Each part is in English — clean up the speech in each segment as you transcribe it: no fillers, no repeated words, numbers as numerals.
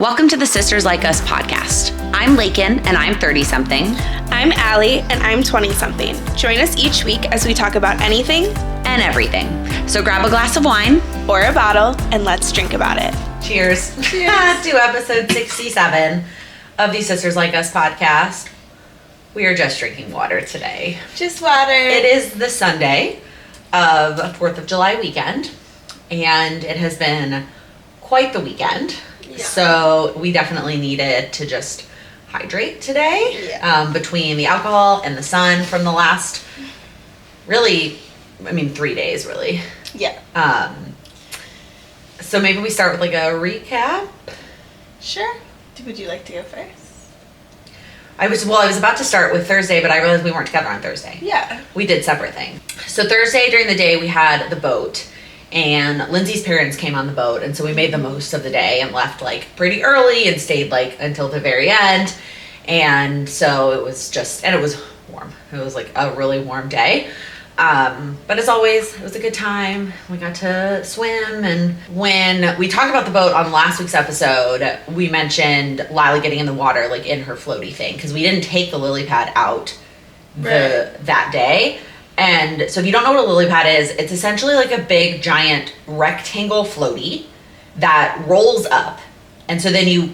Welcome to the Sisters Like Us podcast. I'm Lakin, and I'm 30-something. I'm Allie, and I'm 20-something. Join us each week as we talk about anything and everything. So grab a glass of wine or a bottle, and let's drink about it. Cheers. Cheers. To episode 67 of the Sisters Like Us podcast. We are just drinking water today. Just water. It is the Sunday of 4th of July weekend, and it has been quite the weekend. Yeah. So we definitely needed to just hydrate today, between the alcohol and the sun from the last, 3 days really. Yeah. So maybe we start with like a recap. Sure. Would you like to go first? I was about to start with Thursday, but I realized we weren't together on Thursday. Yeah. We did separate things. So Thursday during the day we had the boat. And Lindsay's parents came on the boat, and so we made the most of the day and left like pretty early and stayed like until the very end. And so it was and it was warm. It was like a really warm day. But as always, it was a good time. We got to swim, and when we talked about the boat on last week's episode, we mentioned Lila getting in the water like in her floaty thing, because we didn't take the lily pad out that day. And so if you don't know what a lily pad is, it's essentially like a big giant rectangle floaty that rolls up. And so then you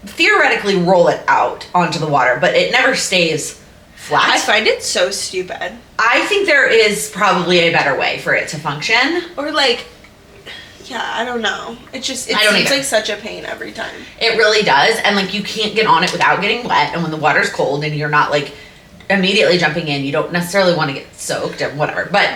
theoretically roll it out onto the water, but it never stays flat. I find it so stupid. I think there is probably a better way for it to function. Or I don't know. It seems like such a pain every time. It really does. And like you can't get on it without getting wet. And when the water's cold and you're not like immediately jumping in, you don't necessarily want to get soaked or whatever. But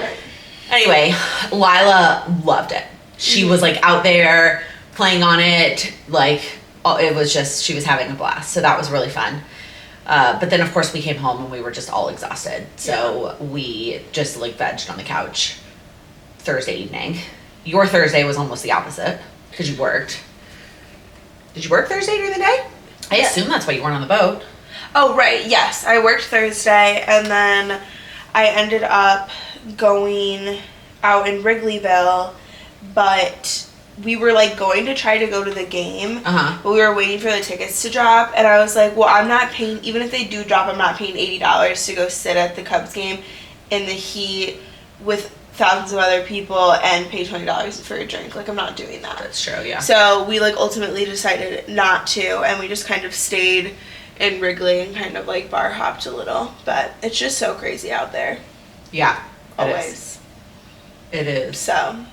anyway, Lila loved it. She was like out there playing on it. Like it was just, she was having a blast. So that was really fun. But then of course we came home and we were just all exhausted. So we just like vegged on the couch Thursday evening. Your Thursday was almost the opposite because you worked. Did you work Thursday during the day? I assume that's why you weren't on the boat. Oh, right. Yes. I worked Thursday, and then I ended up going out in Wrigleyville, but we were going to try to go to the game, but we were waiting for the tickets to drop, and I was like, well, I'm not paying, even if they do drop, I'm not paying $80 to go sit at the Cubs game in the heat with thousands of other people and pay $20 for a drink. I'm not doing that. That's true, yeah. So we ultimately decided not to, and we just kind of stayed in Wrigley and kind of bar hopped a little, but it's just so crazy out there. Yeah, always. It is. So,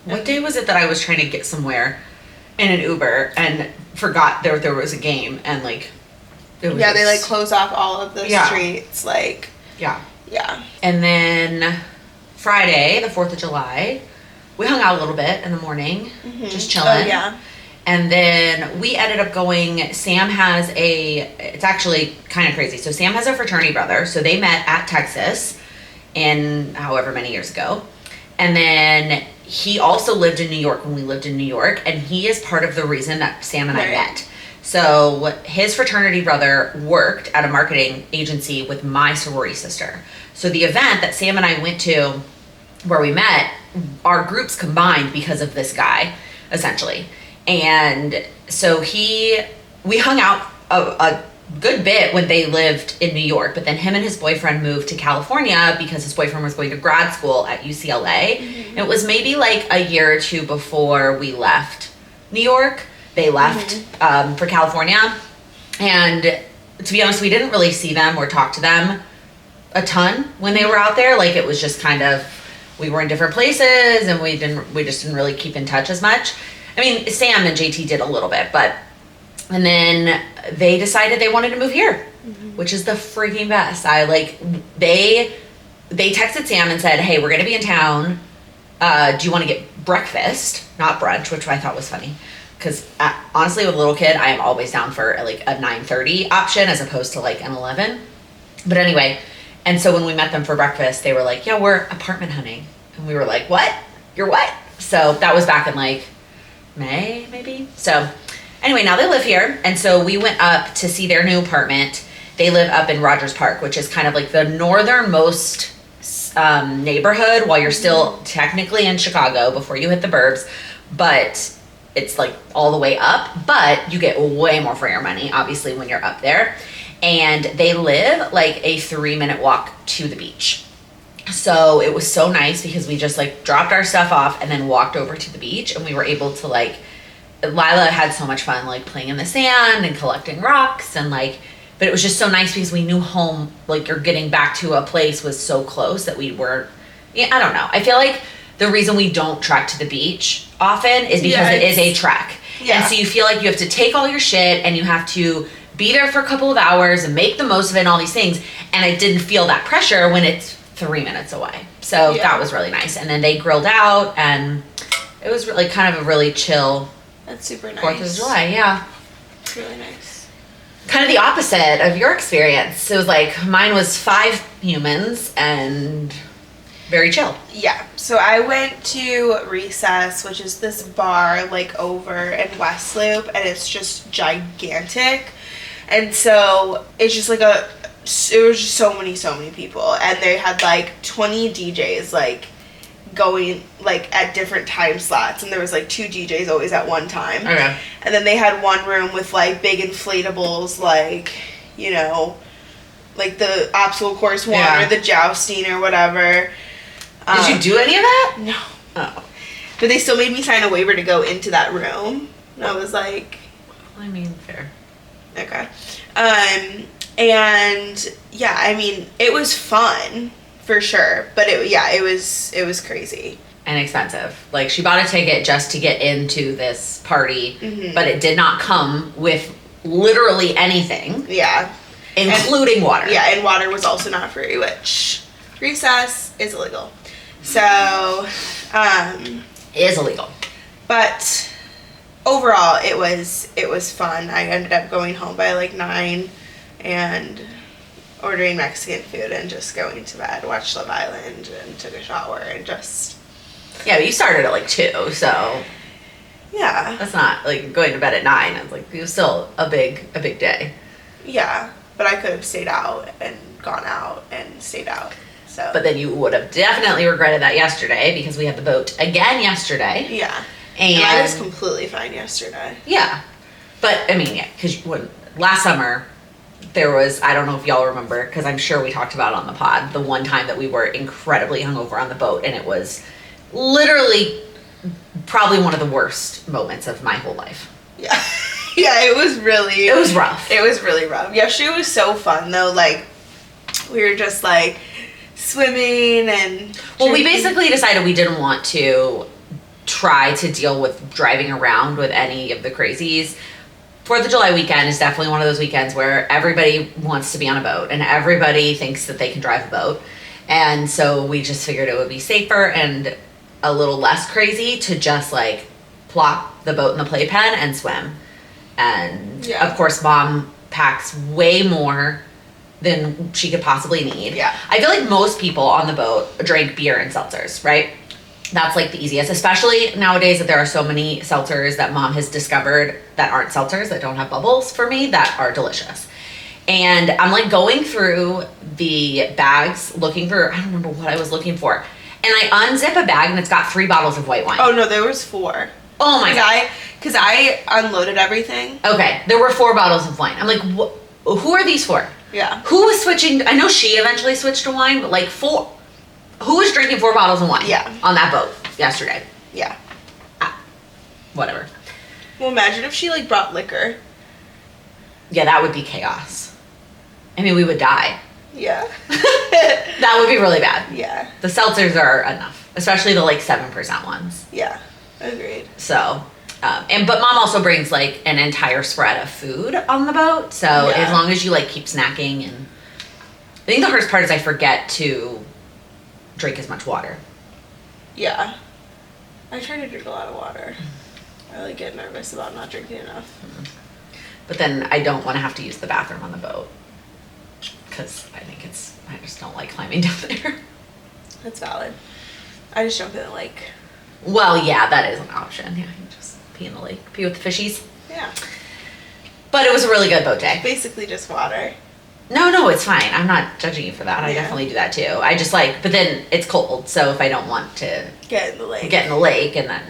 what day was it that I was trying to get somewhere in an Uber and forgot there was a game and it was they close off all of the streets yeah. And then Friday, the 4th of July, we hung out a little bit in the morning, just chilling. Oh yeah. And then we ended up going, Sam has it's actually kind of crazy. So Sam has a fraternity brother. So they met at Texas in however many years ago. And then he also lived in New York when we lived in New York. And he is part of the reason that Sam and I met. So his fraternity brother worked at a marketing agency with my sorority sister. So the event that Sam and I went to where we met, our groups combined because of this guy, essentially. And so we hung out a good bit when they lived in New York, but then him and his boyfriend moved to California because his boyfriend was going to grad school at UCLA. It was maybe a year or two before we left New York. They left for California. And to be honest, we didn't really see them or talk to them a ton when they were out there. It was just kind of, we were in different places and we just didn't really keep in touch as much. I mean, Sam and JT did a little bit, and then they decided they wanted to move here, which is the freaking best. They texted Sam and said, hey, we're going to be in town. Do you want to get breakfast, not brunch, which I thought was funny. Because honestly, with a little kid, I am always down for a 9:30 option as opposed to an 11. But anyway, and so when we met them for breakfast, they were like, yeah, we're apartment hunting. And we were like, what? You're what? So that was back in May, maybe. So anyway, now they live here. And so we went up to see their new apartment. They live up in Rogers Park, which is kind of the northernmost neighborhood while you're still technically in Chicago before you hit the burbs. But it's like all the way up, but you get way more for your money, obviously, when you're up there. And they live like a 3-minute walk to the beach. So it was so nice because we just like dropped our stuff off and then walked over to the beach, and we were able to like, Lila had so much fun like playing in the sand and collecting rocks and like, but it was just so nice because we knew home, like, or getting back to a place was so close that we were, yeah, I don't know. I feel like the reason we don't trek to the beach often is because it is a trek. Yeah. And so you feel like you have to take all your shit and you have to be there for a couple of hours and make the most of it and all these things. And I didn't feel that pressure when it's 3 minutes away. So that was really nice. And then they grilled out, and it was really kind of a really chill. That's super nice. 4th of July, yeah. It's really nice. Kind of the opposite of your experience. It was like, mine was 5 humans and very chill. Yeah. So I went to Recess, which is this bar like over in West Loop, and it's just gigantic. And so it's just like it was just so many people, and they had like 20 DJs like going like at different time slots, and there was like 2 DJs always at one time. Okay. And then they had one room with like big inflatables, like, you know, like the obstacle course one or the jousting or whatever. Did you do any of that? No. Oh. But they still made me sign a waiver to go into that room. And I was like, I mean, fair. okay. And yeah, I mean, it was fun for sure, but it was crazy and expensive. Like, she bought a ticket just to get into this party, but it did not come with literally anything. Yeah. Including water. Yeah, and water was also not free, which Recess is illegal. So, Is illegal. But overall, it was fun. I ended up going home by like 9 and ordering Mexican food and just going to bed, watched Love Island, and took a shower and just... Yeah, but you started at like 2, so... Yeah. That's not like going to bed at 9. It's like, it was still a big day. Yeah, but I could have stayed out and gone out and stayed out. So. But then you would have definitely regretted that yesterday because we had the boat again yesterday. Yeah. And I was completely fine yesterday. Yeah. But, I mean, yeah, because last summer, there was, I don't know if y'all remember, because I'm sure we talked about it on the pod, the one time that we were incredibly hungover on the boat, and it was literally probably one of the worst moments of my whole life. Yeah. Yeah, it was rough. It was really rough. Yesterday was so fun, though. Like, we were just, like, swimming and... Well, we basically decided we didn't want to try to deal with driving around with any of the crazies. 4th of July weekend is definitely one of those weekends where everybody wants to be on a boat and everybody thinks that they can drive a boat. And so we just figured it would be safer and a little less crazy to just like plop the boat in the playpen and swim. And of course, Mom packs way more than she could possibly need. Yeah. I feel like most people on the boat drink beer and seltzers, right? That's like the easiest, especially nowadays that there are so many seltzers that Mom has discovered that aren't seltzers, that don't have bubbles for me, that are delicious. And I'm like going through the bags looking for, I don't remember what I was looking for. And I unzip a bag and it's got 3 bottles of white wine. Oh no, there was 4. Oh my God. Because I unloaded everything. Okay, there were 4 bottles of wine. I'm like, who are these for? Yeah. Who was switching? I know she eventually switched to wine, but like 4. Who was drinking 4 bottles of wine? Yeah. On that boat yesterday? Yeah. Whatever. Well, imagine if she like brought liquor. Yeah, that would be chaos. I mean, we would die. Yeah. That would be really bad. Yeah. The seltzers are enough, especially the like 7% ones. Yeah. Agreed. So, but Mom also brings like an entire spread of food on the boat. So as long as you like keep snacking, and I think the hardest part is I forget to drink as much water. Yeah. I try to drink a lot of water. I like get nervous about not drinking enough. But then I don't want to have to use the bathroom on the boat because I just don't like climbing down there. That's valid. I just jump in the lake. Well, yeah, that is an option. Yeah, you can just pee in the lake, pee with the fishies. Yeah. But it was a really good boat day. Basically just water. No, it's fine. I'm not judging you for that. I definitely do that too. I just like, but then it's cold, so if I don't want to get in the lake and then,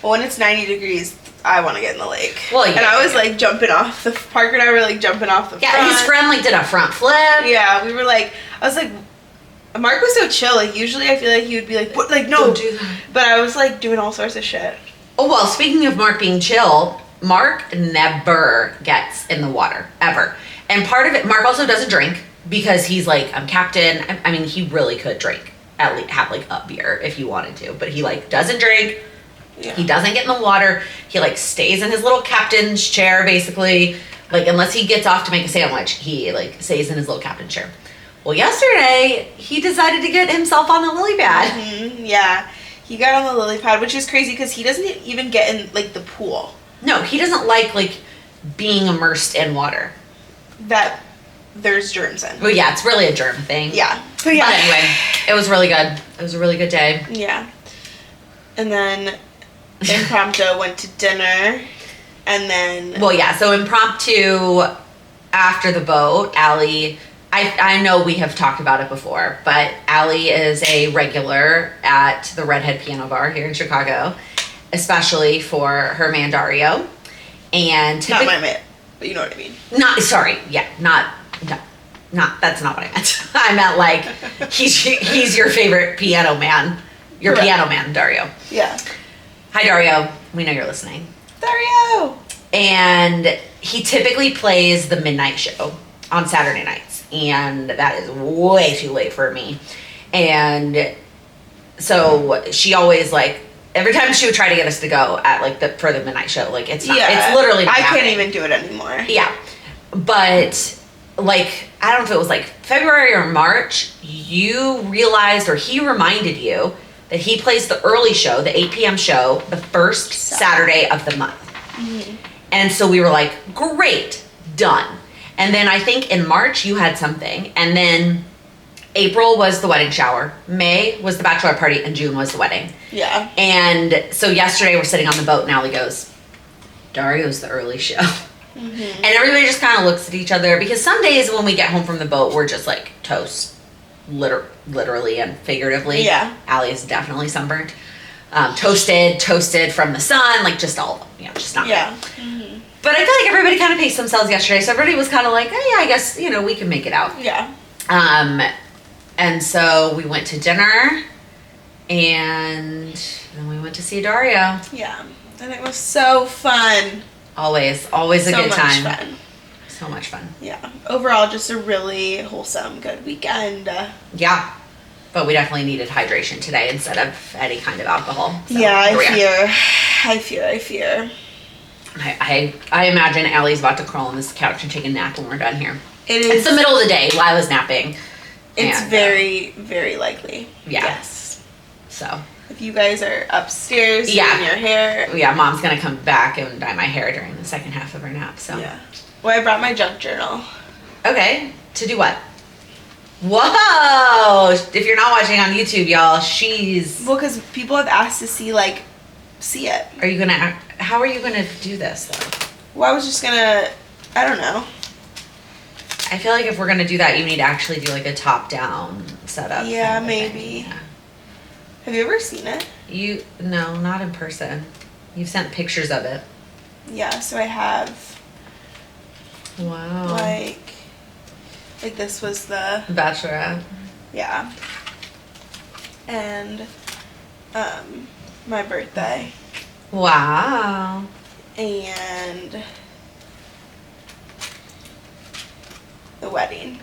Well, when it's 90 degrees, I want to get in the lake. Well, yeah. And I was like jumping off the, Parker and I were like jumping off the front. Yeah, his friend like did a front flip. Yeah, we were like, I was like, Mark was so chill. Like, usually I feel like he would be like, what? Like, no. Don't do that. But I was like doing all sorts of shit. Oh, well, speaking of Mark being chill, Mark never gets in the water, ever. And part of it, Mark also doesn't drink because he's like, I'm captain. I mean, he really could drink, at least have like a beer if he wanted to, but he like doesn't drink. Yeah. He doesn't get in the water. He like stays in his little captain's chair, basically. Like, unless he gets off to make a sandwich, he like stays in his little captain's chair. Well, yesterday, he decided to get himself on the lily pad. Mm-hmm, yeah. He got on the lily pad, which is crazy because he doesn't even get in, like, the pool. No, he doesn't like being immersed in water. That there's germs in. Well, yeah, it's really a germ thing. Yeah. But yeah. But anyway, it was really good. It was a really good day. Yeah. And then impromptu went to dinner. And then... Well, yeah, so impromptu after the boat, Allie... I know we have talked about it before, but Allie is a regular at the Redhead Piano Bar here in Chicago, especially for her man Dario. And not my man, but you know what I mean. Not that's not what I meant. I meant like he's your favorite piano man, Correct. Piano man, Dario. Yeah. Hi Dario, we know you're listening. Dario. And he typically plays the midnight show on Saturday nights. And that is way too late for me. And so she always like, every time she would try to get us to go at like for the midnight show, like it's not, it's literally not I can't happening. even do it anymore. Yeah. But like, I don't know if it was like February or March, you realized, or he reminded you that he plays the early show, the 8 p.m. show, the first Saturday of the month. Mm-hmm. And so we were like, great, done. And then I think in March you had something. And then April was the wedding shower. May was the bachelorette party. And June was the wedding. Yeah. And so yesterday we're sitting on the boat and Allie goes, Dario's the early show. Mm-hmm. And everybody just kind of looks at each other. Because some days when we get home from the boat, we're just like toast. Literally and figuratively. Yeah. Allie is definitely sunburnt. Toasted from the sun. Like just all, just not yeah. good. Mm-hmm. But I feel like everybody kind of paced themselves yesterday, so everybody was kind of like, oh, yeah, I guess, we can make it out. Yeah. And so we went to dinner, and then we went to see Dario. Yeah. And it was so fun. Always a good time. So much fun. So much fun. Yeah. Overall, just a really wholesome, good weekend. Yeah. But we definitely needed hydration today instead of any kind of alcohol. So yeah, I fear. I imagine Allie's about to crawl on this couch and take a nap when we're done here. It is. It's the middle of the day. Lila's napping. It's very, very likely. Yeah. Yes. So. If you guys are upstairs doing your hair. Yeah, Mom's going to come back and dye my hair during the second half of her nap. So. Yeah. Well, I brought my junk journal. Okay. To do what? Whoa! If you're not watching on YouTube, y'all, she's... Well, because people have asked to see it. Are you going to... How are you going to do this, though? Well, I was just going to... I don't know. I feel like if we're going to do that, you need to actually do, like, a top-down setup. Yeah, maybe. Yeah. Have you ever seen it? No, not in person. You've sent pictures of it. Yeah, so I have... Wow. Like this was the... Bachelorette. Yeah. And, my birthday. Wow. And the wedding.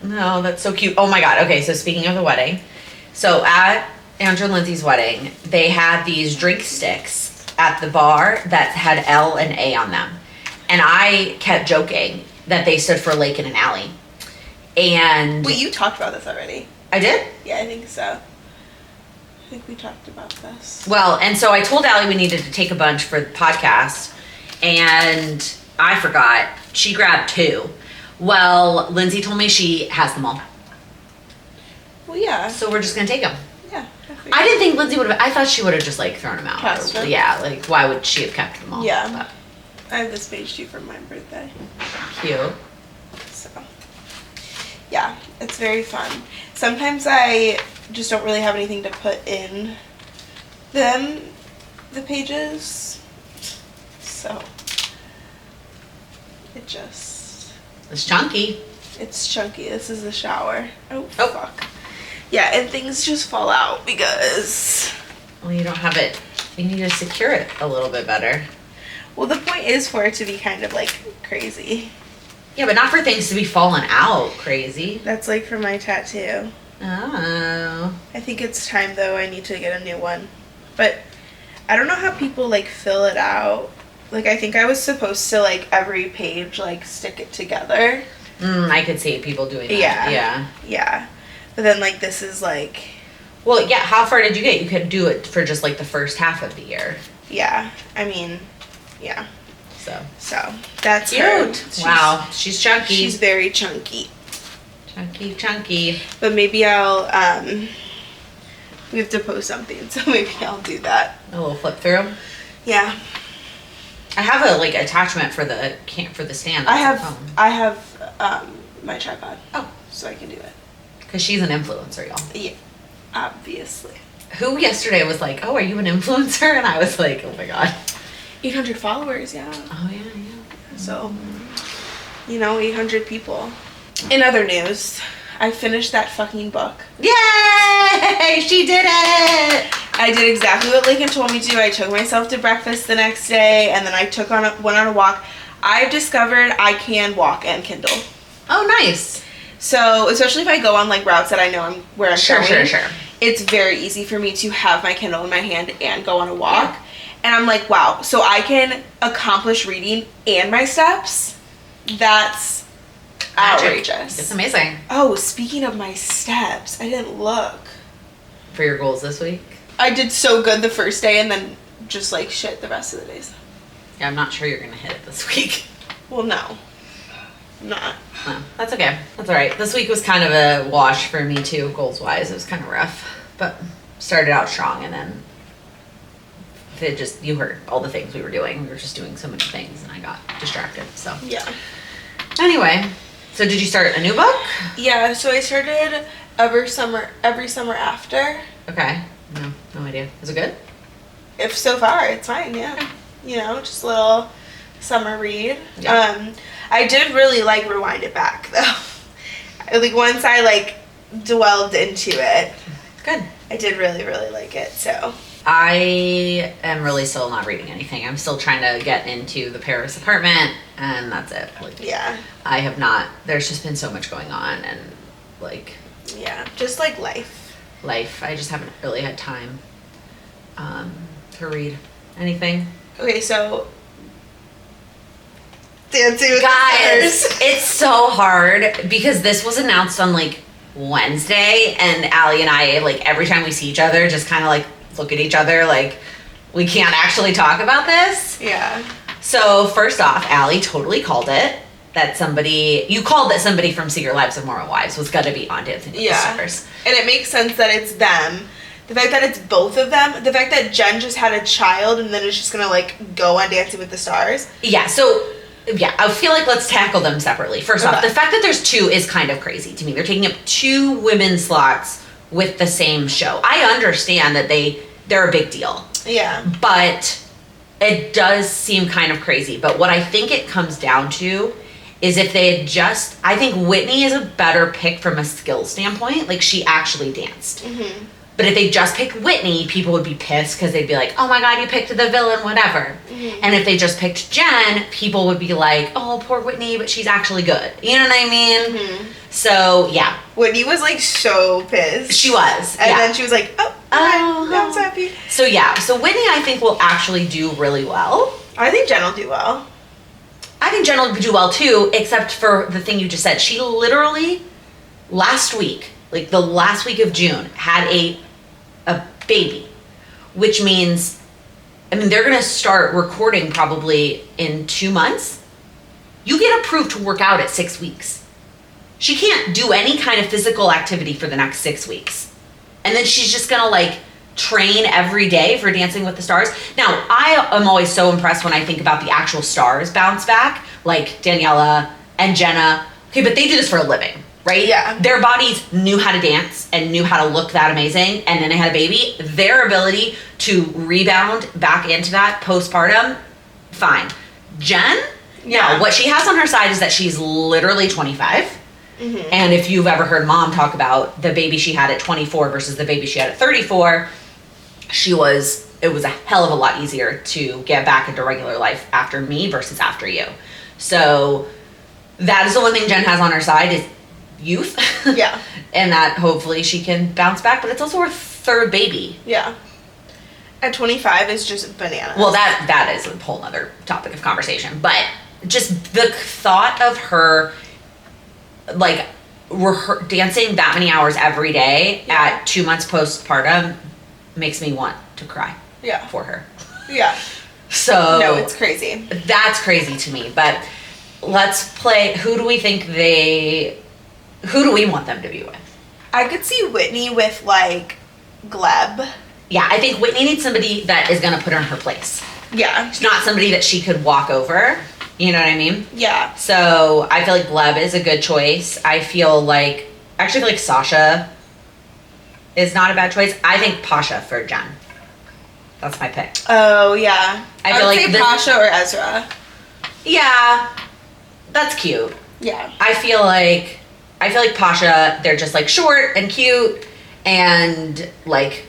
No, that's so cute. Oh my God. Okay, so speaking of the wedding, so at Andrew and Lindsay's wedding, they had these drink sticks at the bar that had L and A on them. And I kept joking that they stood for Lake and an Alley. And... Wait, you talked about this already. I did? Yeah, I think so. I think we talked about this. Well, and so I told Allie we needed to take a bunch for the podcast, and I forgot. She grabbed 2. Well, Lindsay told me she has them all. Well, yeah. So we're just going to take them. Yeah. I didn't think Lindsay would have... I thought she would have just, like, thrown them out. Tossed them. Yeah, like, why would she have kept them all? Yeah. But. I have this page too for my birthday. Cute. So, yeah, it's very fun. Sometimes I just don't really have anything to put in the pages. So it just... It's chunky. It's chunky. This is the shower. Oh, Oh. fuck. Yeah, and things just fall out because... Well, you don't have it. You need to secure it a little bit better. Well, the point is for it to be kind of, like, crazy. Yeah, but not for things to be falling out crazy. That's, like, for my tattoo. Oh. I think it's time, though. I need to get a new one. But I don't know how people, like, fill it out. Like, I think I was supposed to, like, every page, like, stick it together. I could see people doing that. Yeah. Yeah. But then, like, this is, like... Well, yeah, how far did you get? You could do it for just, like, the first half of the year. Yeah. I mean, yeah. So, that's cute. her. Wow. She's chunky. She's very chunky. Chunky. But maybe I'll, we have to post something, so maybe I'll do that. A little flip through. Yeah. I have a, like, attachment for the stand. I have my tripod. Oh. So I can do it. Because she's an influencer, y'all. Yeah. Obviously. Who yesterday was like, oh, are you an influencer? And I was like, oh my God. 800 followers, yeah. Oh, yeah. So, 800 people. In other news, I finished that fucking book. Yay! She did it! I did exactly what Lincoln told me to. I took myself to breakfast the next day, and then I went on a walk. I've discovered I can walk and Kindle. Oh, nice. So, especially if I go on, like, routes that I know where I'm going. Sure. It's very easy for me to have my Kindle in my hand and go on a walk. Yeah. And I'm like, wow, so I can accomplish reading and my steps? That's magic. Outrageous. It's amazing. Oh, speaking of my steps, I didn't look. For your goals this week? I did so good the first day and then just, like, shit the rest of the days. Yeah, I'm not sure you're going to hit it this week. Well, no. I'm not. No, that's okay. That's all right. This week was kind of a wash for me, too, goals-wise. It was kind of rough. But started out strong, and then you heard all the things we were doing. We were just doing so many things, and I got distracted. So yeah. Anyway, so did you start a new book? Yeah, so I started every summer after. Okay. No idea. Is it good? If so far, it's fine, yeah. Just a little summer read. Yeah. I did really like Rewind It Back, though. Like, once I, like, dwelled into it. Good. I did really, really like it, so. I am really still not reading anything. I'm still trying to get into The Paris Apartment, and that's it. Like, yeah. I have not. There's just been so much going on, and, like. Yeah, just, like, life. I just haven't really had time to read anything. Okay, so. Dancing with Guys, the Stars. It's so hard because this was announced on, like, Wednesday, and Allie and I, like, every time we see each other, just kind of, like, look at each other like we can't actually talk about this. Yeah. So first off, Allie totally called it that somebody from Secret Lives of Mormon Wives was gonna be on Dancing with the Stars. And it makes sense that it's them. The fact that it's both of them, the fact that Jen just had a child and then is just gonna, like, go on Dancing with the Stars. Yeah, so yeah, I feel like let's tackle them separately. First off, the fact that there's two is kind of crazy to me. They're taking up 2 women's slots with the same show. I understand that they're a big deal. Yeah. But it does seem kind of crazy. But what I think it comes down to is if they had just... I think Whitney is a better pick from a skill standpoint. Like, she actually danced. Mm-hmm. But if they just picked Whitney, people would be pissed because they'd be like, oh my God, you picked the villain, whatever. Mm-hmm. And if they just picked Jen, people would be like, oh, poor Whitney, but she's actually good. You know what I mean? Mm-hmm. So, yeah. Whitney was, like, so pissed. She was. And then she was like, oh, I'm so happy. So, yeah. So, Whitney, I think, will actually do really well. I think Jen will do well. I think Jen will do well, too, except for the thing you just said. She literally, last week, like the last week of June, had a baby, which means, they're going to start recording probably in 2 months. You get approved to work out at 6 weeks. She can't do any kind of physical activity for the next 6 weeks. And then she's just going to, like, train every day for Dancing with the Stars. Now, I am always so impressed when I think about the actual stars bounce back, like Daniela and Jenna. Okay, but they do this for a living, right? Yeah. Their bodies knew how to dance and knew how to look that amazing, and then they had a baby. Their ability to rebound back into that postpartum fine. Jen, Yeah. no, what she has on her side is that she's literally 25. Mm-hmm. And if you've ever heard mom talk about the baby she had at 24 versus the baby she had at 34, it was a hell of a lot easier to get back into regular life after me versus after you. So that is the one thing Jen has on her side is youth. Yeah. And that hopefully she can bounce back, but it's also her third baby. Yeah. At 25 is just bananas. Well, that is a whole other topic of conversation, but just the thought of her like dancing that many hours every day at 2 months postpartum makes me want to cry for her. Yeah. So no, it's crazy. That's crazy to me. But let's play. Who do we want them to be with? I could see Whitney with like Gleb. Yeah, I think Whitney needs somebody that is going to put her in her place. Yeah. It's not somebody that she could walk over. You know what I mean? Yeah. So I feel like Gleb is a good choice. I feel like Sasha is not a bad choice. I think Pasha for Jen. That's my pick. Oh yeah. I feel would like say Pasha or Ezra. Yeah, that's cute. Yeah. I feel like Pasha, they're just like short and cute and like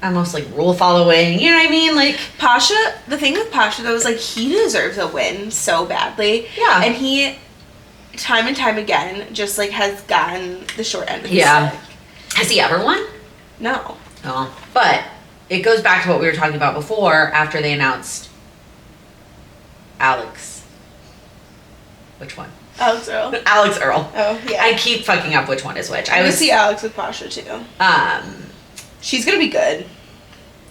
almost like rule following, you know what I mean? Like Pasha, the thing with Pasha though is like he deserves a win so badly. Yeah. And he time and time again just like has gotten the short end of the stick. Has he ever won? No. Oh. But it goes back to what we were talking about before after they announced Alex. Which one? Alex Earl. Alex Earl. Oh yeah. I keep fucking up which one is which. I would see Alex with Pasha too. She's gonna be good.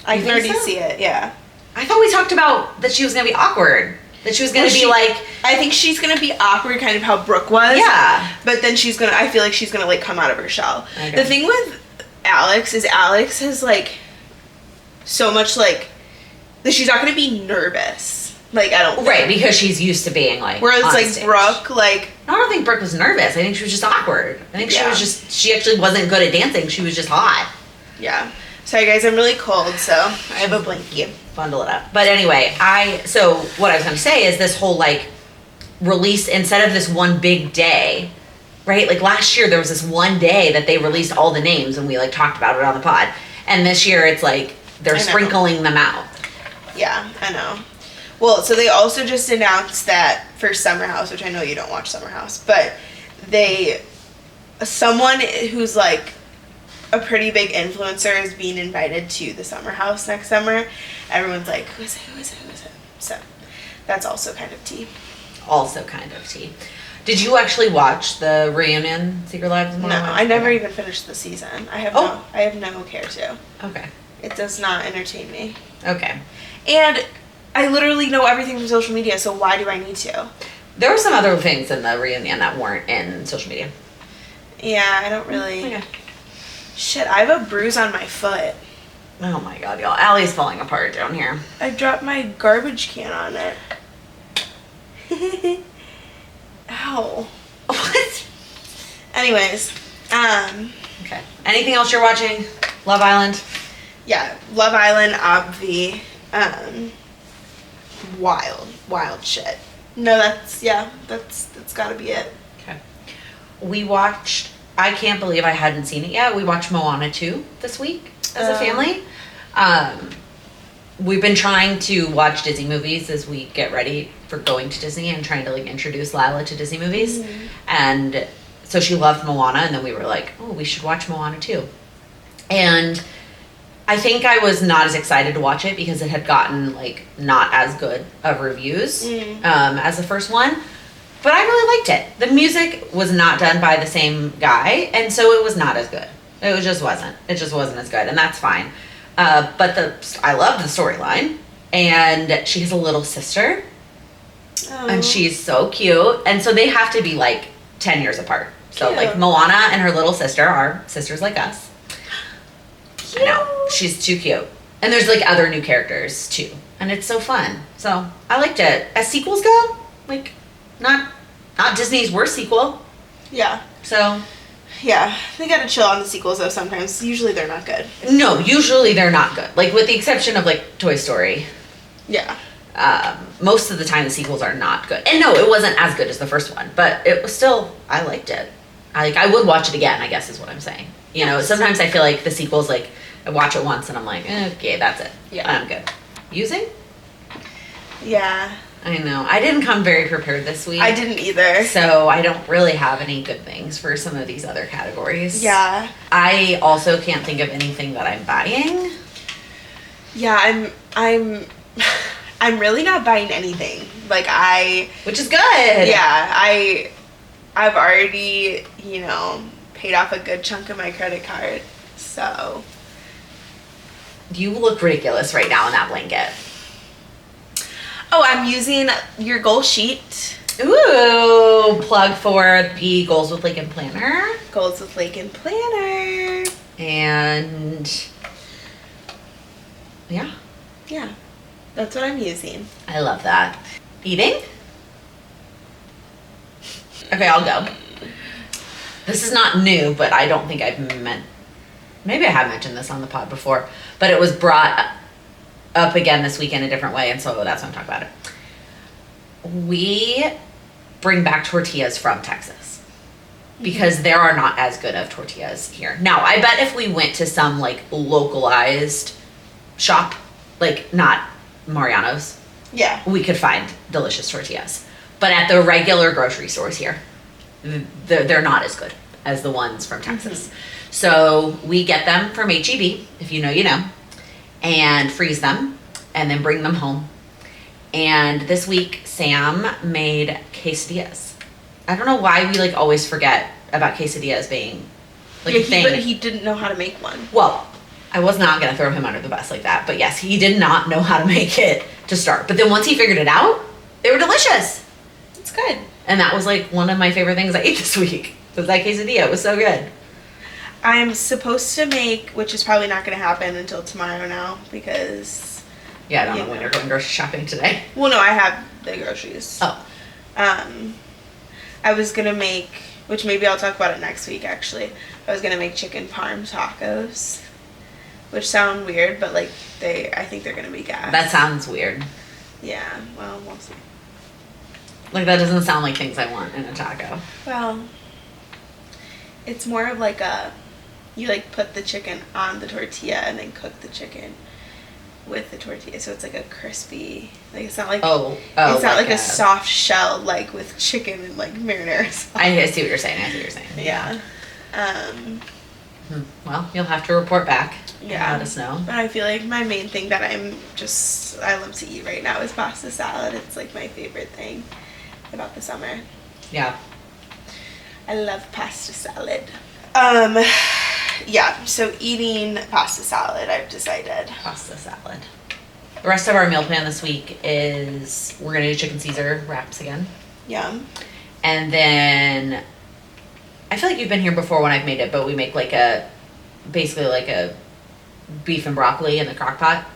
I can already see it, yeah. I thought we talked about that she was gonna be awkward. That she was gonna be like I think she's gonna be awkward, kind of how Brooke was. Yeah. But then I feel like she's gonna like come out of her shell. Okay. The thing with Alex is Alex has like so much like that she's not gonna be nervous. Like I don't think. Right, because she's used to being like whereas on like stage. Brooke, like I don't think Brooke was nervous. I think she was just awkward. I think she actually wasn't good at dancing. She was just hot. Yeah. Sorry guys, I'm really cold, so I have a blankie. Bundle it up. But anyway, so what I was gonna say is this whole like release instead of this one big day, right? Like last year there was this one day that they released all the names and we like talked about it on the pod. And this year it's like they're sprinkling them out. Yeah, I know. Well, so they also just announced that for Summer House, which I know you don't watch Summer House, but someone who's like a pretty big influencer is being invited to the Summer House next summer. Everyone's like, who is it? So that's also kind of tea. Also kind of tea. Did you actually watch the reunion Secret Lives? No, I never even finished the season. I have no care to. Okay. It does not entertain me. Okay. And I literally know everything from social media, so why do I need to? There were some other things in the reunion that weren't in social media. Yeah, I don't really. Okay. Shit, I have a bruise on my foot. Oh my god, y'all. Allie's falling apart down here. I dropped my garbage can on it. Ow. What? Anyways, Okay. Anything else you're watching? Love Island? yeah, Love Island, obvi. Wild shit. No, that's gotta be it. Okay. We watched, I can't believe I hadn't seen it yet. We watched Moana 2 this week as a family. We've been trying to watch Disney movies as we get ready for going to Disney and trying to like introduce Lila to Disney movies. Mm-hmm. And so she loved Moana and then we were like, oh, we should watch Moana 2. And I think I was not as excited to watch it because it had gotten like not as good of reviews as the first one. But I really liked it. The music was not done by the same guy, and so it was not as good. It just wasn't. It just wasn't as good, and that's fine. But I love the storyline, and she has a little sister, and she's so cute. And so they have to be like 10 years apart. So Cute. like Moana and her little sister are sisters like us. Cute. I know, she's too cute. And there's like other new characters too, and it's so fun. So I liked it. As sequels go, like not Disney's worst sequel. Yeah. So Yeah, they gotta chill on the sequels though sometimes. Usually they're not good. no, usually they're not good. Like with the exception of like Toy Story. Yeah. Most of the time the sequels are not good. And no, it wasn't as good as the first one, but it was still, I liked it. I would watch it again, I guess is what I'm saying. You know, sometimes I feel like the sequels, like, I watch it once and I'm like, okay, that's it. Yeah. I'm good. Using? Yeah. I know. I didn't come very prepared this week. I didn't either. So I don't really have any good things for some of these other categories. Yeah. I also can't think of anything that I'm buying. Yeah, I'm really not buying anything. Like Which is good. Yeah, I've already, paid off a good chunk of my credit card. So You look ridiculous right now in that blanket. Oh, I'm using your goal sheet. Ooh, plug for the Goals with Lincoln Planner. Goals with Lincoln Planner. And yeah. Yeah, that's what I'm using. I love that. Eating? Okay, I'll go. This is not new, but I don't think maybe I have mentioned this on the pod before, but it was brought up again this week in a different way, and so that's why I'm talking about it. We bring back tortillas from Texas because there are not as good of tortillas here. Now, I bet if we went to some like localized shop, like not Mariano's, Yeah. we could find delicious tortillas. But at the regular grocery stores here, they're not as good as the ones from Texas. Mm-hmm. So we get them from H-E-B, if you know, you know, and freeze them and then bring them home. And this week, Sam made quesadillas. I don't know why we like always forget about quesadillas being like a thing. But he didn't know how to make one. Well, I was not going to throw him under the bus like that. But yes, he did not know how to make it to start. But then once he figured it out, they were delicious. It's good. And that was like one of my favorite things I ate this week. Was that quesadilla. It was so good. I'm supposed to make, which is probably not going to happen until tomorrow now because... Yeah, I don't know when you're going grocery shopping today. Well, no, I have the groceries. Oh. I was going to make, which maybe I'll talk about it next week actually. I was going to make chicken parm tacos, which sound weird, but like I think they're going to be gas. That sounds weird. Yeah, well, we'll see. Like that doesn't sound like things I want in a taco. Well, it's more of like you like put the chicken on the tortilla and then cook the chicken with the tortilla, so it's like a crispy, like it's not like it's not like a soft shell like with chicken and like marinara sauce. I see what you're saying. Yeah. Well, you'll have to report back. Yeah. Let us know. But I feel like my main thing that I love to eat right now is pasta salad. It's like my favorite thing about the summer. Yeah. I love pasta salad. Yeah, so eating pasta salad, I've decided. Pasta salad. The rest of our meal plan this week is we're going to do chicken Caesar wraps again. Yum. And then I feel like you've been here before when I've made it, but we make basically like a beef and broccoli in the crock pot.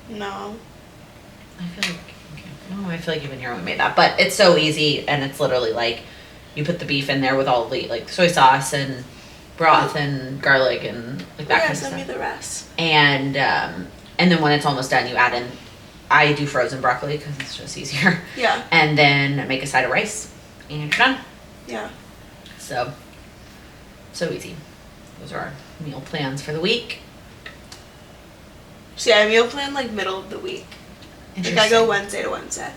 No. I feel like you've been here when we made that, but it's so easy, and it's literally like you put the beef in there with all the like soy sauce and broth and garlic and like that kind of stuff. Send me the rest. And then when it's almost done, you add in. I do frozen broccoli because it's just easier. Yeah. And then make a side of rice, and you're done. Yeah. So easy. Those are our meal plans for the week. So yeah, I meal plan like middle of the week. Like I go Wednesday to Wednesday.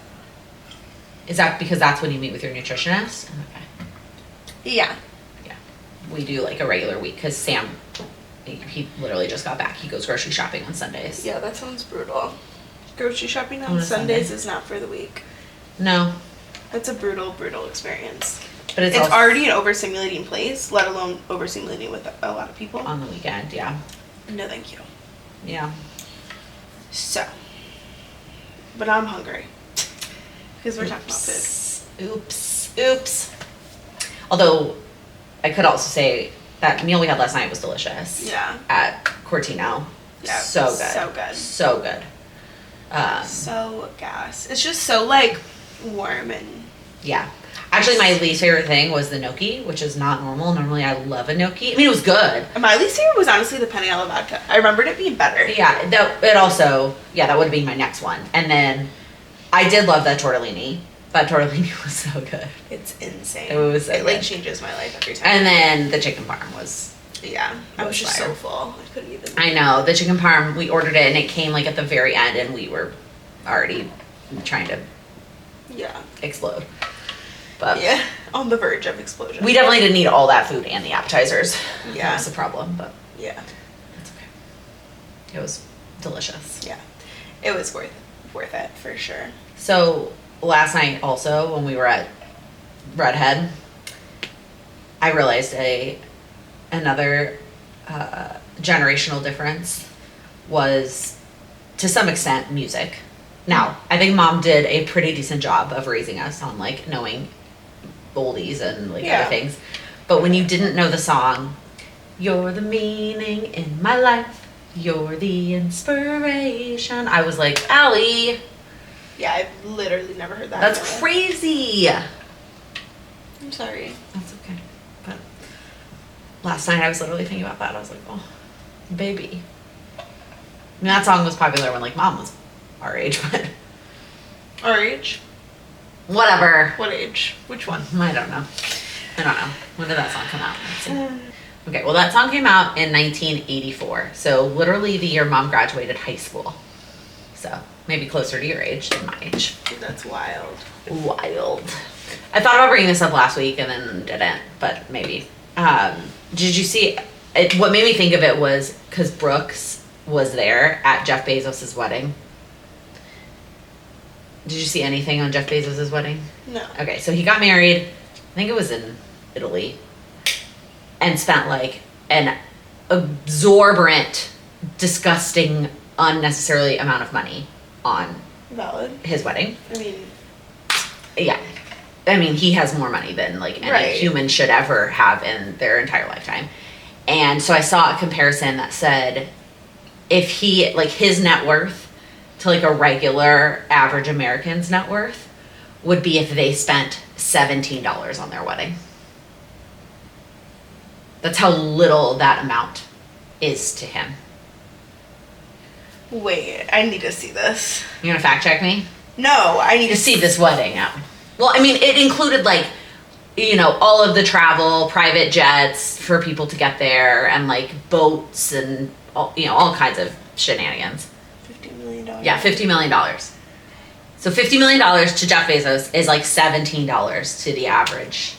Is that because that's when you meet with your nutritionist? Okay. Yeah. Yeah. We do like a regular week because Sam, he literally just got back. He goes grocery shopping on Sundays. Yeah, that sounds brutal. Grocery shopping on Sundays is not for the week. No. It's a brutal, brutal experience. But it's already an overstimulating place, let alone overstimulating with a lot of people. On the weekend, yeah. No, thank you. Yeah. So. But I'm hungry. Because we're talking about food. Oops. Although, I could also say that meal we had last night was delicious. Yeah. At Cortino. Yeah. So good. So good. So good. So gas. It's just so like warm and. Yeah. Actually, my least favorite thing was the gnocchi, which is not normal. Normally, I love a gnocchi. I mean, it was good. My least favorite was honestly the penne alla vodka. I remembered it being better. Yeah, that would be my next one. And then I did love that tortellini. That tortellini was so good. It's insane. It was so It like good. changes my life every time. And then the chicken parm was. Yeah, I was just fire. so full. I couldn't even. I know the chicken parm. We ordered it, and it came like at the very end, and we were already trying to Yeah. explode. But Yeah, on the verge of explosion. we definitely didn't eat all that food and the appetizers. Yeah. That was the problem, but Yeah, it's okay. It was delicious. yeah, it was worth it for sure. So last night also when we were at Redhead, I realized another generational difference was to some extent music. Now, I think mom did a pretty decent job of raising us on like knowing oldies and like Yeah. other things. But when you didn't know the song, "You're the meaning in my life, you're the inspiration," I was like, Allie, Yeah, I've literally never heard that. that's before. crazy. I'm sorry. That's okay. But last night I was literally thinking about that. I was like, oh, baby. I mean, that song was popular when like mom was our age, but Our age? whatever. What age? Which one? I don't know. When did that song come out? Let's see. Okay, well that song came out in 1984. So literally the year mom graduated high school. So maybe closer to your age than my age. That's wild. Wild. I thought about bringing this up last week and then didn't, but maybe. Did you see it? What made me think of it was because Brooks was there at Jeff Bezos' wedding. Did you see anything on Jeff Bezos' wedding? No. Okay, so he got married, I think it was in Italy, and spent like an exorbitant, disgusting, unnecessarily amount of money on Valid. his wedding. I mean, Yeah. I mean, he has more money than like any Right. human should ever have in their entire lifetime. And so I saw a comparison that said if he, like his net worth to like a regular average American's net worth would be if they spent $17 on their wedding. That's how little that amount is to him. wait, I need to see this. You gonna fact check me? No, I need To see this wedding out. Well, I mean, it included like, you know, all of the travel, private jets for people to get there, and like boats and all, you know, all kinds of shenanigans. $50 million. Yeah, $50 million. So $50 million to Jeff Bezos is like $17 to the average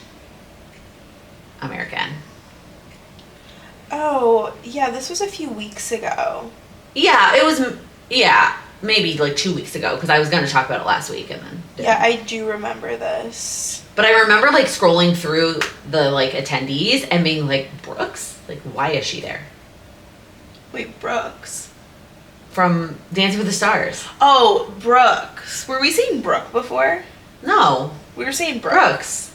American. Oh, yeah, this was a few weeks ago. Yeah, it was. Yeah, maybe like 2 weeks ago because I was going to talk about it last week and then didn't. Yeah, I do remember this. But I remember like scrolling through the like attendees and being like, Brooks, like why is she there? Wait, Brooks. From Dancing with the Stars. Oh, Brooks. Were we saying Brooke before? No, We were saying Brooke. Brooks.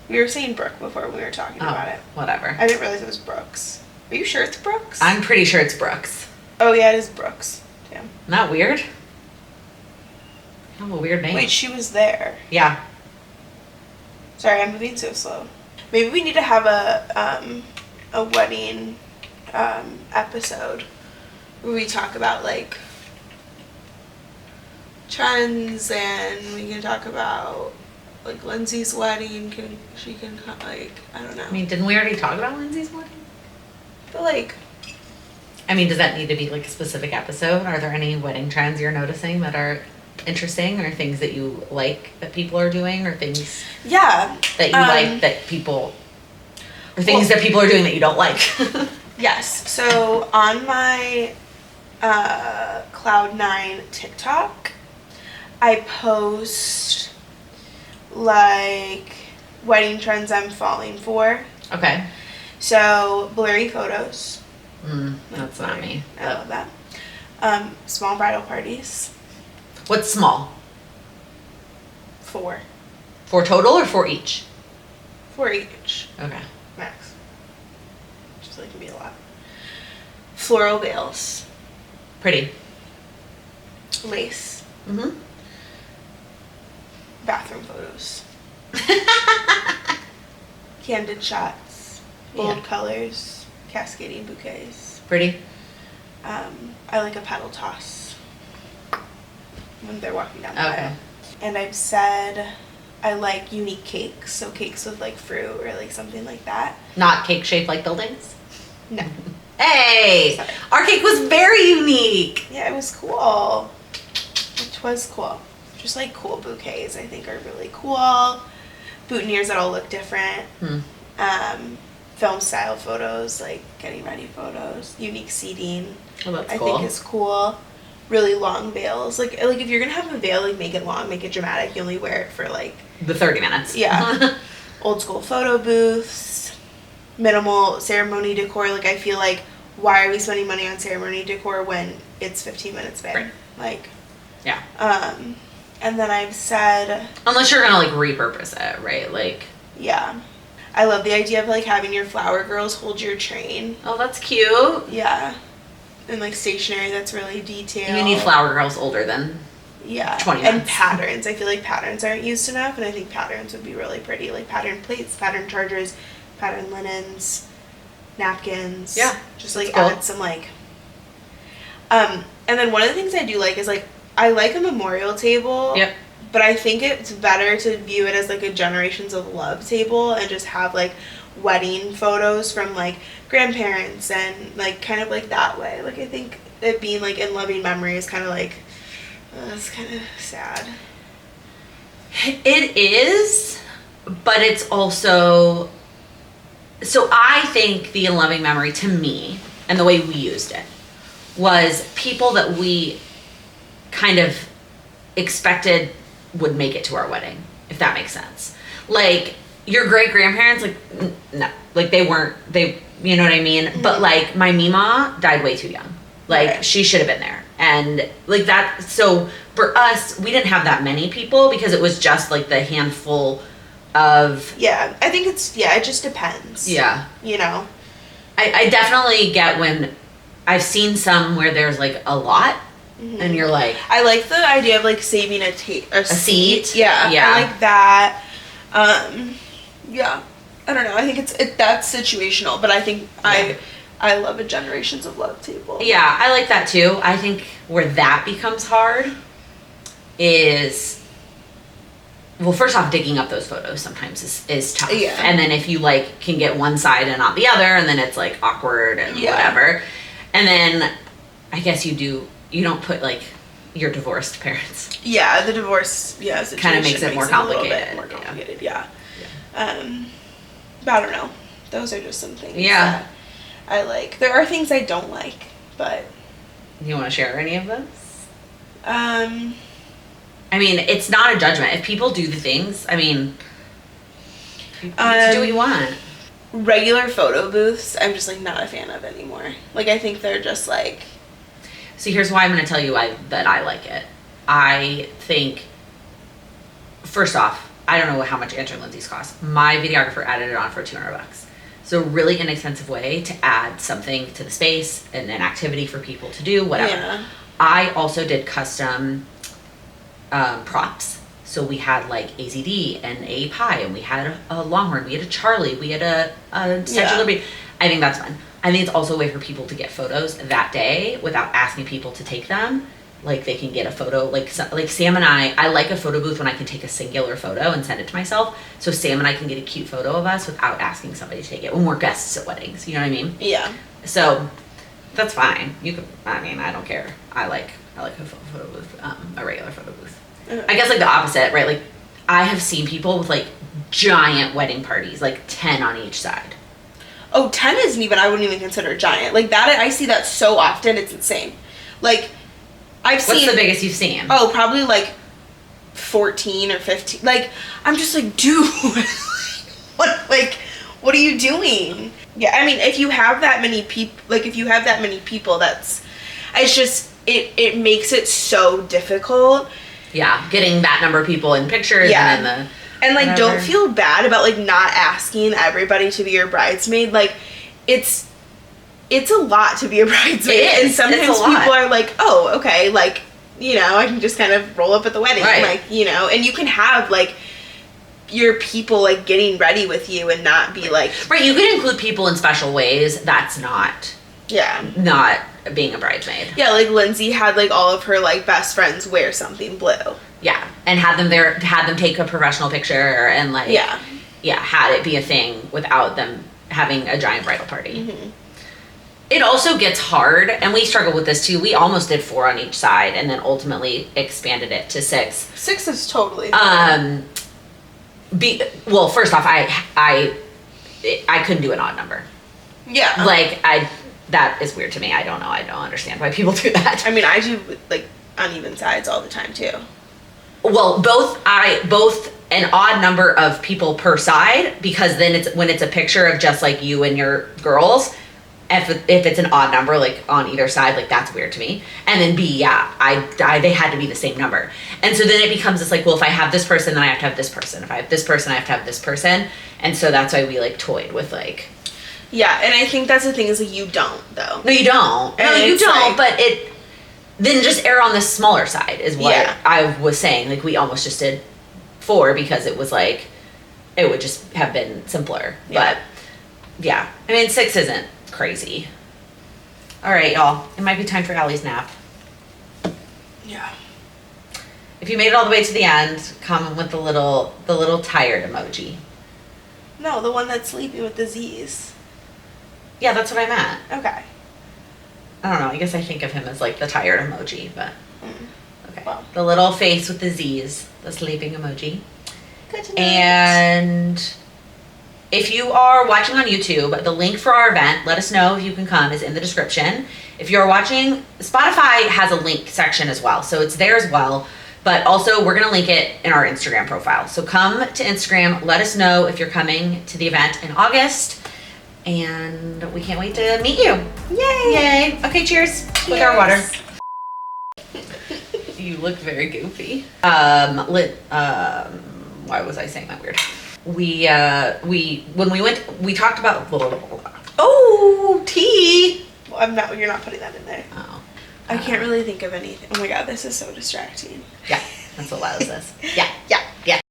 We were saying Brooke before we were talking about it. Whatever. I didn't realize it was Brooks. Are you sure it's Brooks? I'm pretty sure it's Brooks. Oh, yeah, it is Brooks. Damn. Isn't that weird? Kind of a weird name. Wait, she was there. Yeah. Sorry, I'm moving so slow. Maybe we need to have a wedding episode where we talk about like trends, and we can talk about like Lindsay's wedding. She can like, I don't know. I mean, didn't we already talk about Lindsay's wedding? But like, I mean, does that need to be like a specific episode? Are there any wedding trends you're noticing that are interesting, or things that you like that people are doing, or things yeah, that you like that people, or things that people are doing that you don't like? yes. So on my Cloud9 TikTok, I post like wedding trends I'm falling for. Okay. So blurry photos. That's not me. I love that. Small bridal parties. What's small? 4. For total or for each? 4 each. Okay. Max. Just like can be a lot. Floral veils. Pretty. Lace. Mm-hmm. Bathroom photos. Candid shots, bold Yeah. colors, cascading bouquets. Pretty. I like a pedal toss when they're walking down the Okay. aisle. And I've said I like unique cakes, so cakes with like fruit or like something like that. Not cake shaped like buildings? No. Hey! Sorry. Our cake was very unique! Yeah, it was cool. It was cool. Just like cool bouquets, I think, are really cool. Boutonnieres that all look different. Film style photos, like getting ready photos. Unique seating, Oh, that's I cool. think is cool. Really long veils. Like if you're gonna have a veil, like make it long, make it dramatic. You only wear it for like The 30 minutes. Yeah. Old school photo booths, minimal ceremony decor. Like, I feel like, why are we spending money on ceremony decor when it's 15 minutes away? Right. Like, Yeah. and then I've said, Unless you're gonna like repurpose it, right? Like, yeah. I love the idea of like having your flower girls hold your train. oh, that's cute. Yeah. And like stationery that's really detailed. You need flower girls older than. Yeah. 20 And minutes. patterns. I feel like patterns aren't used enough, and I think patterns would be really pretty. Like pattern plates, pattern chargers, pattern linens, napkins. Yeah, Just like cool. add some like. And then one of the things I do like is like I like a memorial table. Yep. But I think it's better to view it as like a generations of love table and just have like wedding photos from like grandparents and like kind of like that way. Like I think it being like in loving memory is kind of like it's kind of sad. It is, but it's also. So I think the in loving memory to me, and the way we used it, was people that we kind of expected would make it to our wedding, if that makes sense. Like your great grandparents, like no, like they weren't. They, you know what I mean? Mm-hmm. But like my Mima died way too young. Like Right. she should have been there, and like that. So for us, we didn't have that many people because it was just like the handful of. Yeah, I think it just depends. Yeah. You know? I definitely get when I've seen some where there's like a lot, and you're like, I like the idea of like saving a seat? Yeah. Yeah. I like that. Yeah. I don't know. I think that's situational, but I think I love a generations of love table. yeah, I like that too. I think where that becomes hard is, well, first off, digging up those photos sometimes is tough. Yeah. And then if you like can get one side and not the other, and then it's like awkward and whatever. And then I guess you don't put like your divorced parents. Yeah, the divorce, situation Kind of makes it more a little bit complicated. more complicated, yeah. But I don't know. Those are just some things Yeah. that I like. There are things I don't like, but Do you want to share any of those? um I mean, it's not a judgment. If people do the things, I mean, you get to do what you want. regular photo booths, I'm just like not a fan of anymore. Like I think they're just like See, here's why I'm going to tell you that I like it. I think, first off, I don't know how much Andrew Lindsay's cost. My videographer added it on for $200. So really inexpensive way to add something to the space and an activity for people to do, whatever. Yeah. I also did custom props. So we had like AZD and a pie, and we had a Longhorn, we had a Charlie, we had a Statue of Liberty. I think that's fun. I think it's also a way for people to get photos that day without asking people to take them. Like they can get a photo, like Sam and I like a photo booth when I can take a singular photo and send it to myself. So Sam and I can get a cute photo of us without asking somebody to take it when we're guests at weddings. You know what I mean? Yeah. So that's fine. You can. I mean, I don't care. I like a photo booth, a regular photo booth. I guess like the opposite, right? Like I have seen people with like giant wedding parties, like 10 on each side. Oh, 10 isn't even, I wouldn't even consider giant. Like that, I see that so often, it's insane. Like, I've seen... What's the biggest you've seen? Oh, probably like 14 or 15. Like, I'm just like, dude, what are you doing? Yeah, I mean, if you have that many people, that's, it's just, it makes it so difficult. Yeah, getting that number of people in pictures and then And like, whatever. don't feel bad about like not asking everybody to be your bridesmaid. Like, it's a lot to be a bridesmaid. It is. And sometimes It's a lot. people are like, oh, okay, like, you know, I can just kind of roll up at the wedding. Right. Like, you know, and you can have like your people like getting ready with you and not be like, right, you could include people in special ways. That's not being a bridesmaid. Yeah, like Lindsay had like all of her like best friends wear something blue. Yeah, and had them take a professional picture and like had it be a thing without them having a giant bridal party. Mm-hmm. It also gets hard, and we struggle with this too. We almost did 4 on each side, and then ultimately expanded it to 6. 6 is totally well, first off, I couldn't do an odd number. Yeah. Like that is weird to me. I don't know. I don't understand why people do that. I mean, I do like uneven sides all the time too. Well, both an odd number of people per side, because then when it's a picture of just like you and your girls, if it's an odd number like on either side, like that's weird to me. And then B, they had to be the same number. And so then it becomes this like, well, if I have this person, then I have to have this person. If I have this person, I have to have this person. And so that's why we like toyed with like. Yeah, and I think that's the thing is like you don't though. No, you don't. And no, you don't. Like, but it then just err on the smaller side is what I was saying. Like we almost just did 4 because it was like it would just have been simpler. Yeah. But yeah, I mean 6 isn't crazy. All right, y'all. It might be time for Allie's nap. Yeah. If you made it all the way to the end, comment with the little tired emoji. No, the one that's sleeping with the Z's. Yeah, that's what I meant. Okay. I don't know. I guess I think of him as like the tired emoji, but okay. Well. The little face with the Z's, the sleeping emoji. Good to know. And if you are watching on YouTube, the link for our event, let us know if you can come, is in the description. If you're watching, Spotify has a link section as well, so it's there as well. But also, we're going to link it in our Instagram profile. So come to Instagram, let us know if you're coming to the event in August. And we can't wait to meet you. Yay! Yay! Okay, cheers. With our water. You look very goofy. Why was I saying that weird? When we went, we talked about, oh, tea. Well, you're not putting that in there. Oh. I can't really think of anything. Oh my god, this is so distracting. Yeah, that's what allows this. Yeah. Yeah. Yeah.